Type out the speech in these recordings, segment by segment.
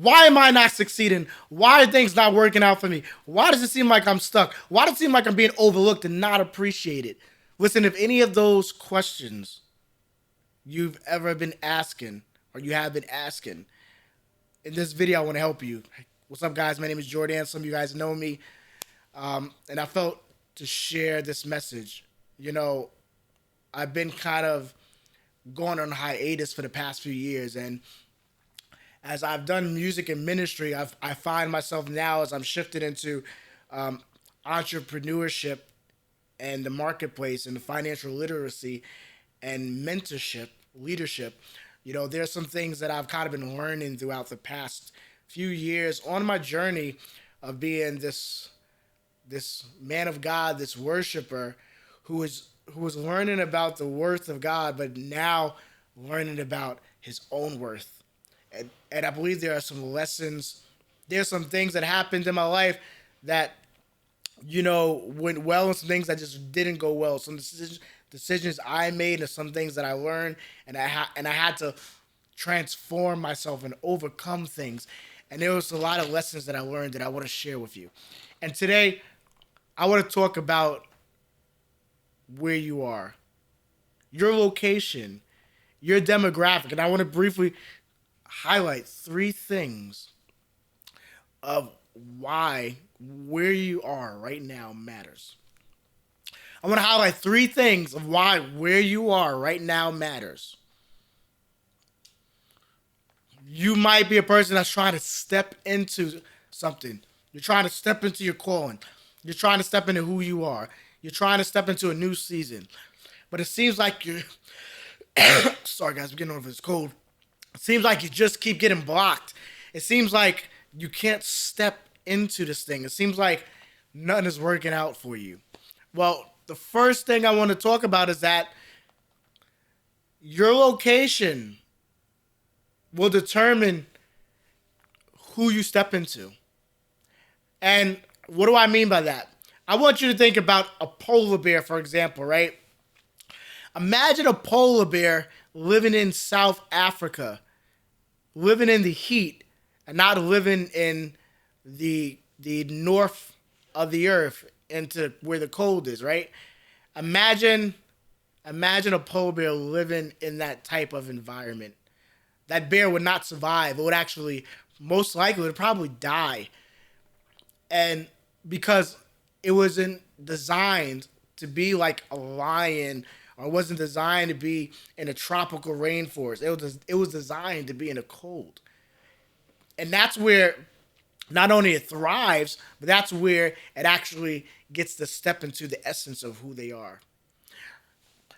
Why am I not succeeding? Why are things not working out for me? Why does it seem like I'm stuck? Why does it seem like I'm being overlooked and not appreciated? Listen, if any of those questions you've ever been asking or you have been asking, in this video I want to help you. What's up, guys? My name is Jordan. Some of you guys know me. And I felt to share this message. You know, I've been kind of going on hiatus for the past few years, and as I've done music and ministry, I find myself now as I'm shifted into um, entrepreneurship and the marketplace and the financial literacy and mentorship, leadership. You know, there's some things that I've kind of been learning throughout the past few years on my journey of being this man of God, this worshiper who is learning about the worth of God, but now learning about his own worth. And I believe there are some lessons, there's some things that happened in my life that, you know, went well and some things that just didn't go well. Some decisions I made and some things that I learned, and I had to transform myself and overcome things. And there was a lot of lessons that I learned that I want to share with you. And today, I want to talk about where you are, your location, your demographic, and I want to briefly highlight three things of why where you are right now matters. I want to highlight three things of why where you are right now matters. You might be a person that's trying to step into something. You're trying to step into your calling. You're trying to step into who you are. You're trying to step into a new season. But it seems like you're sorry guys, I'm getting over this cold. It seems like you just keep getting blocked. It seems like you can't step into this thing. It seems like nothing is working out for you. Well, the first thing I want to talk about is that your location will determine who you step into. And what do I mean by that? I want you to think about a polar bear, for example, right? Imagine a polar bear living in South Africa, living in the heat, and not living in the north of the earth into where the cold is, right? Imagine imagine a polar bear living in that type of environment. That bear would not survive. It would actually, most likely, would probably die. And because it wasn't designed to be like a lion, or it wasn't designed to be in a tropical rainforest. It was designed to be in a cold. And that's where not only it thrives, but that's where it actually gets to step into the essence of who they are.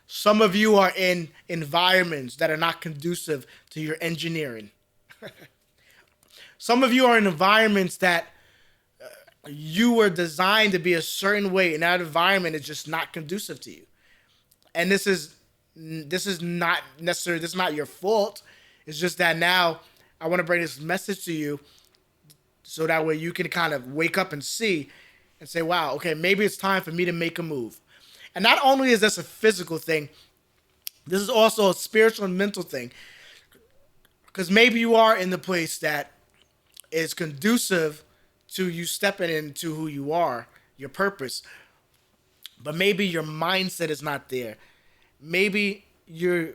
Some of you are in environments that are not conducive to your engineering. Some of you are in environments that you were designed to be a certain way, and that environment is just not conducive to you. And this is not necessarily, this is not your fault. It's just that now I want to bring this message to you so that way you can kind of wake up and see and say, wow, okay, maybe it's time for me to make a move. And not only is this a physical thing, this is also a spiritual and mental thing. Because maybe you are in the place that is conducive to you stepping into who you are, your purpose. But maybe your mindset is not there. Maybe you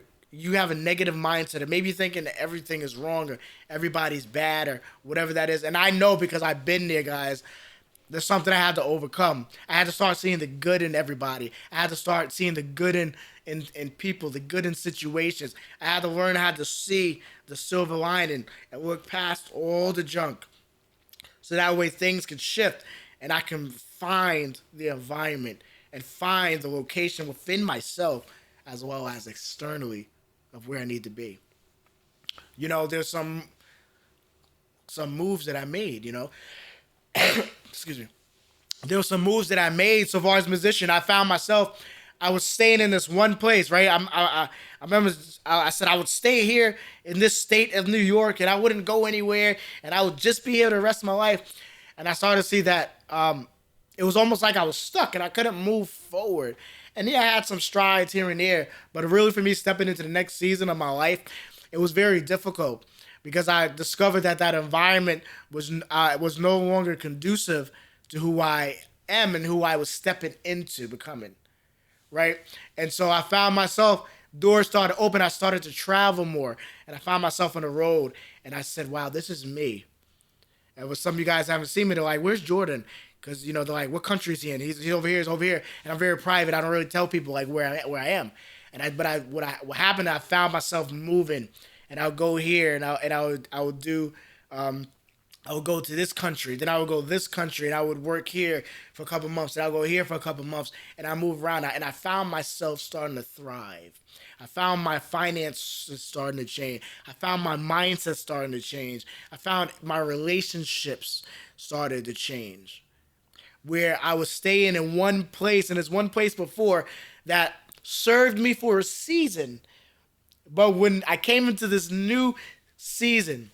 have a negative mindset, or maybe you're thinking that everything is wrong or everybody's bad or whatever that is. And I know because I've been there, guys. There's something I had to overcome. I had to start seeing the good in everybody. I had to start seeing the good in people, the good in situations. I had to learn how to see the silver lining and look past all the junk. So that way things can shift and I can find the environment and find the location within myself as well as externally of where I need to be. You know, there's some moves that I made, you know. Excuse me. There were some moves that I made so far as a musician. I found myself, I was staying in this one place, right? I remember I said I would stay here in this state of New York and I wouldn't go anywhere and I would just be here the rest of my life. And I started to see that it was almost like I was stuck and I couldn't move forward. And yeah, I had some strides here and there, but really for me stepping into the next season of my life, it was very difficult because I discovered that that environment was no longer conducive to who I am and who I was stepping into becoming, right? And so I found myself, doors started to open. I started to travel more, and I found myself on the road. And I said, "Wow, this is me." And with some of you guys haven't seen me, they're like, "Where's Jordan?" Because they're like, "What country is he in?" He's over here. He's over here. And I'm very private. I don't really tell people like where I am. And what happened? I found myself moving, and I'll go here, and I would do. I would go to this country, then I would go to this country, and I would work here for a couple months, and I'll go here for a couple months, and I move around, and I found myself starting to thrive. I found my finances starting to change. I found my mindset starting to change. I found my relationships started to change. Where I was staying in one place, and there's one place before that served me for a season, but when I came into this new season,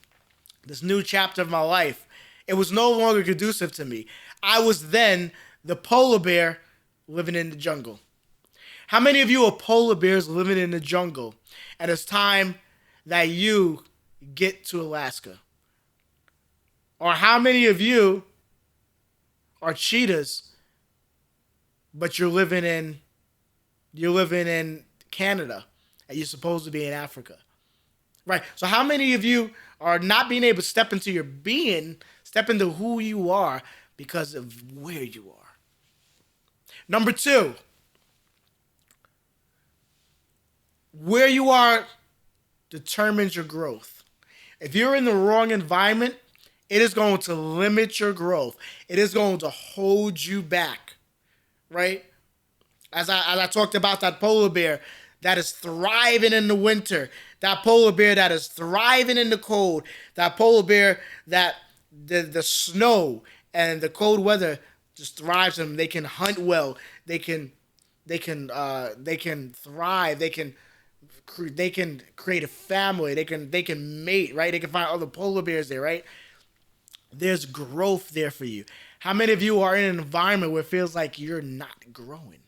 this new chapter of my life, it was no longer conducive to me. I was then the polar bear living in the jungle. How many of you are polar bears living in the jungle? And it's time that you get to Alaska. Or how many of you are cheetahs, but you're living in Canada and you're supposed to be in Africa? Right. So how many of you are not being able to step into your being, step into who you are because of where you are? Number two, where you are determines your growth. If you're in the wrong environment, it is going to limit your growth. It is going to hold you back, right? As I talked about that polar bear that is thriving in the winter, that polar bear that is thriving in the cold, that polar bear that the snow and the cold weather just thrives in them. They can hunt well. They can thrive. They can create a family. They can mate, right? They can find other polar bears there, right? There's growth there for you. How many of you are in an environment where it feels like you're not growing?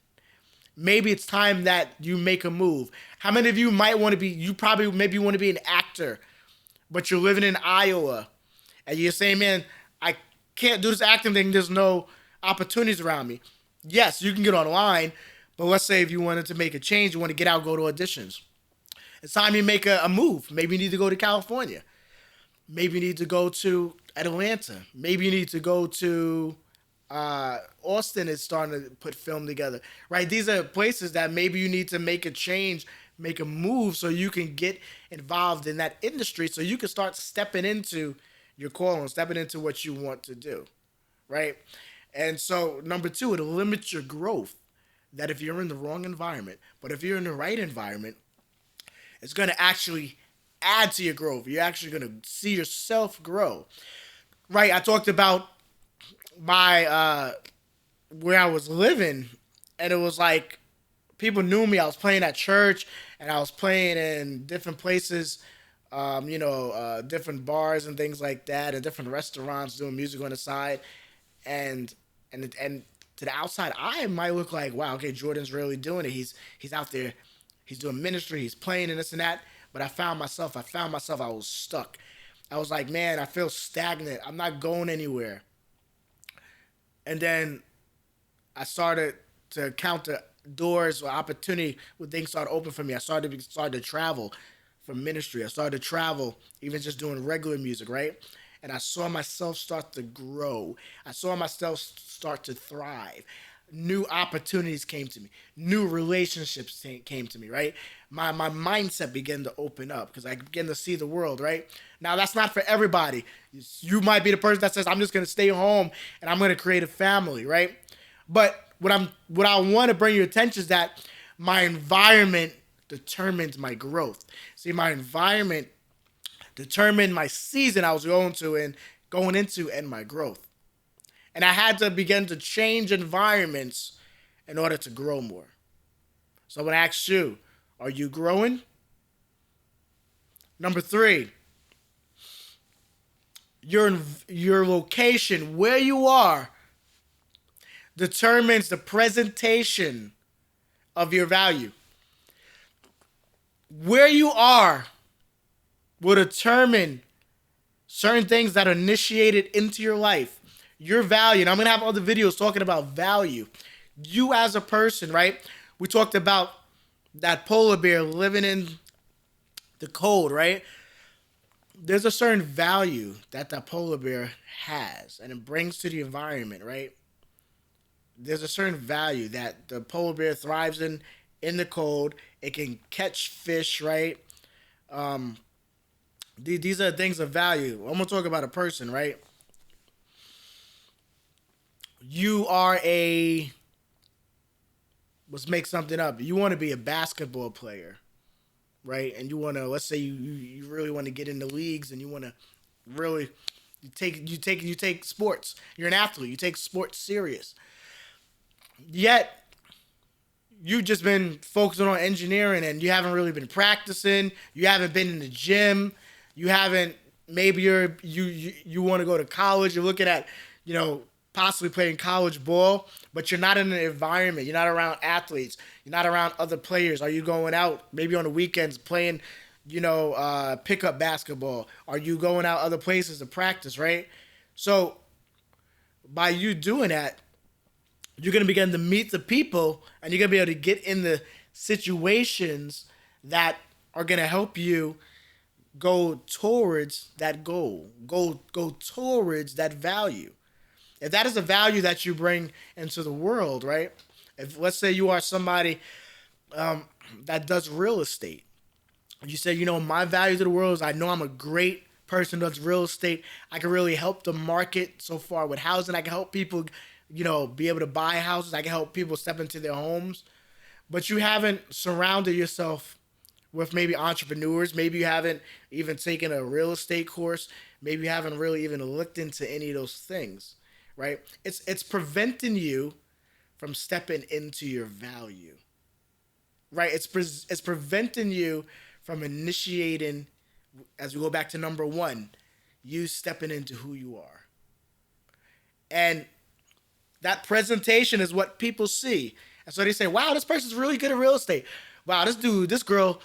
Maybe it's time that you make a move. How many of you might want to be, you probably maybe want to be an actor, but you're living in Iowa and you're saying, man, I can't do this acting thing. There's no opportunities around me. Yes, you can get online, but let's say if you wanted to make a change, you want to get out, go to auditions. It's time you make a move. Maybe you need to go to California. Maybe you need to go to Atlanta. Maybe you need to go to Austin is starting to put film together, right? These are places that maybe you need to make a change, make a move so you can get involved in that industry so you can start stepping into your calling, stepping into what you want to do, right? And so, number two, it limits your growth. That if you're in the wrong environment, but if you're in the right environment, it's going to actually add to your growth. You're actually going to see yourself grow, right? I talked about my where I was living, and it was like people knew me. I was playing at church, and I was playing in different places, different bars and things like that, and different restaurants doing music on the side, and and to the outside eye, it might look like, wow, okay, Jordan's really doing it. He's out there, he's doing ministry, he's playing and this and that. But I found myself, I was stuck. I was like, man, I feel stagnant. I'm not going anywhere. And then I started to count the doors or opportunity when things started open for me. I started to travel for ministry. I started to travel, even just doing regular music, right? And I saw myself start to grow. I saw myself start to thrive. New opportunities came to me. New relationships came to me, right? My mindset began to open up because I began to see the world, right? Now, that's not for everybody. You might be the person that says, I'm just going to stay home and I'm going to create a family, right? But what I want to bring your attention is that my environment determines my growth. See, my environment determined my season I was going into and my growth. And I had to begin to change environments in order to grow more. So I'm going to ask you, are you growing? Number three, your location, where you are, determines the presentation of your value. Where you are will determine certain things that are initiated into your life, your value. And I'm gonna have other videos talking about value. You as a person, right? We talked about that polar bear living in the cold, right? There's a certain value that that polar bear has and it brings to the environment, right? There's a certain value that the polar bear thrives in the cold. It can catch fish, right? Um, these are things of value. I'm gonna talk about a person, right? You are a let's make something up. You want to be a basketball player, right? And you want to let's say you really want to get into leagues and you want to really you take sports. You're an athlete. You take sports serious. Yet you've just been focusing on engineering and you haven't really been practicing. You haven't been in the gym. You haven't. Maybe you want to go to college. You're looking at possibly playing college ball, but you're not in an environment. You're not around athletes. You're not around other players. Are you going out maybe on the weekends playing, pickup basketball? Are you going out other places to practice? Right. So by you doing that, you're going to begin to meet the people and you're going to be able to get in the situations that are going to help you go towards that goal, go towards that value. If that is a value that you bring into the world, right? If let's say you are somebody that does real estate, you say, my value to the world is I know I'm a great person who does real estate. I can really help the market so far with housing. I can help people, be able to buy houses. I can help people step into their homes. But you haven't surrounded yourself with maybe entrepreneurs. Maybe you haven't even taken a real estate course. Maybe you haven't really even looked into any of those things, right? It's preventing you from stepping into your value, right? It's preventing you from initiating, as we go back to number one, you stepping into who you are. And that presentation is what people see. And so they say, wow, this person's really good at real estate. Wow, this dude, this girl,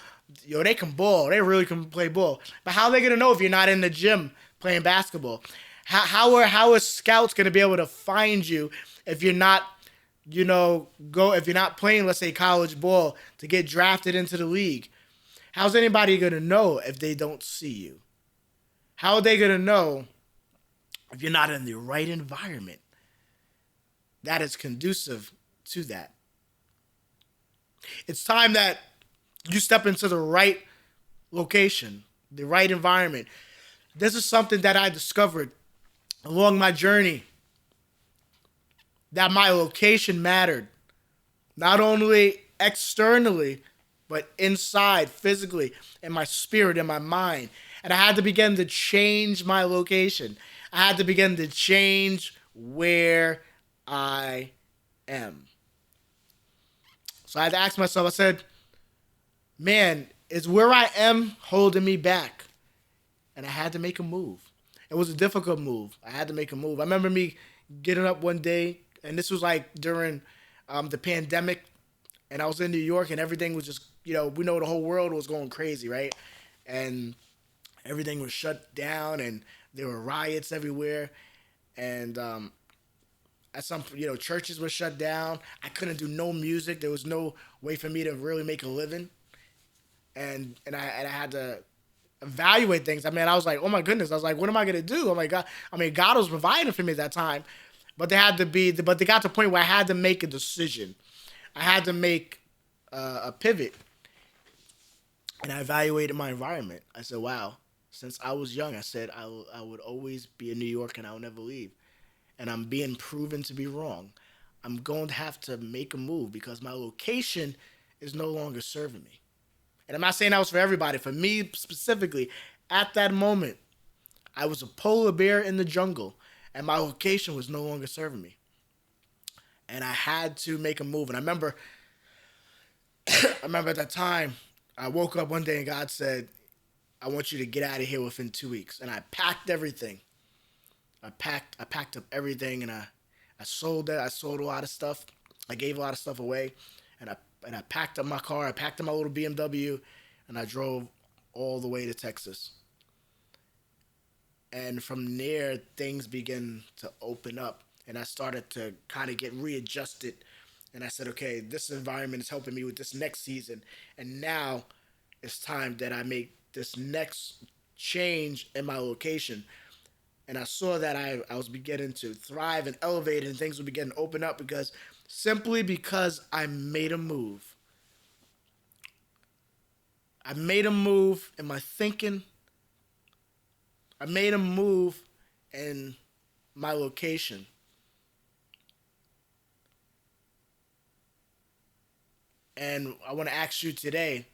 they can ball. They really can play ball. But how are they going to know if you're not in the gym playing basketball? How are scouts going to be able to find you if you're not, if you're not playing, let's say, college ball to get drafted into the league? How's anybody going to know if they don't see you? How are they going to know if you're not in the right environment that is conducive to that? It's time that you step into the right location, the right environment. This is something that I discovered along my journey, that my location mattered, not only externally, but inside, physically, in my spirit, in my mind. And I had to begin to change my location. I had to begin to change where I am. So I had to ask myself, I said, man, is where I am holding me back? And I had to make a move. It was a difficult move. I had to make a move. I remember me getting up one day, and this was like during the pandemic, and I was in New York, and everything was just, we know the whole world was going crazy, right? And everything was shut down, and there were riots everywhere, and at some, churches were shut down. I couldn't do no music. There was no way for me to really make a living, and I had to evaluate things. I mean, I was like, oh my goodness. I was like, what am I gonna do? Oh my God. I mean, God was providing for me at that time, but they got to the point where I had to make a decision. I had to make a pivot, and I evaluated my environment. I said, wow. Since I was young, I said I would always be in New York and I would never leave. And I'm being proven to be wrong. I'm going to have to make a move because my location is no longer serving me. And I'm not saying that was for everybody. For me specifically, at that moment, I was a polar bear in the jungle, and my location was no longer serving me. And I had to make a move. And I remember at that time, I woke up one day and God said, I want you to get out of here within 2 weeks. And I packed everything. I packed up everything, and I sold that. I sold a lot of stuff. I gave a lot of stuff away, and I packed up my car. I packed up my little BMW, and I drove all the way to Texas. And from there, things began to open up, and I started to kind of get readjusted. And I said, okay, this environment is helping me with this next season, and now it's time that I make this next change in my location. And I saw that I was beginning to thrive and elevate, and things were beginning to open up because simply because I made a move. I made a move in my thinking. I made a move in my location. And I want to ask you today,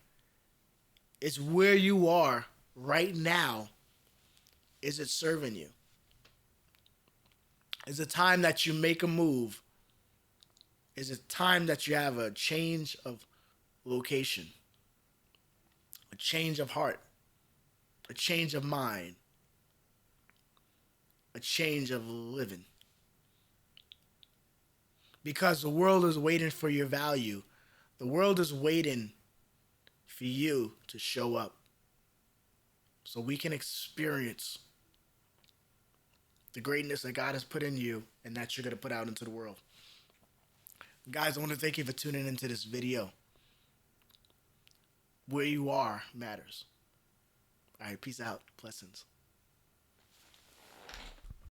is where you are right now, is it serving you? Is it time that you make a move? Is it time that you have a change of location, a change of heart, a change of mind, a change of living? Because the world is waiting for your value. The world is waiting for you to show up so we can experience the greatness that God has put in you and that you're going to put out into the world. Guys, I want to thank you for tuning into this video. Where you are matters. All right, peace out. Blessings.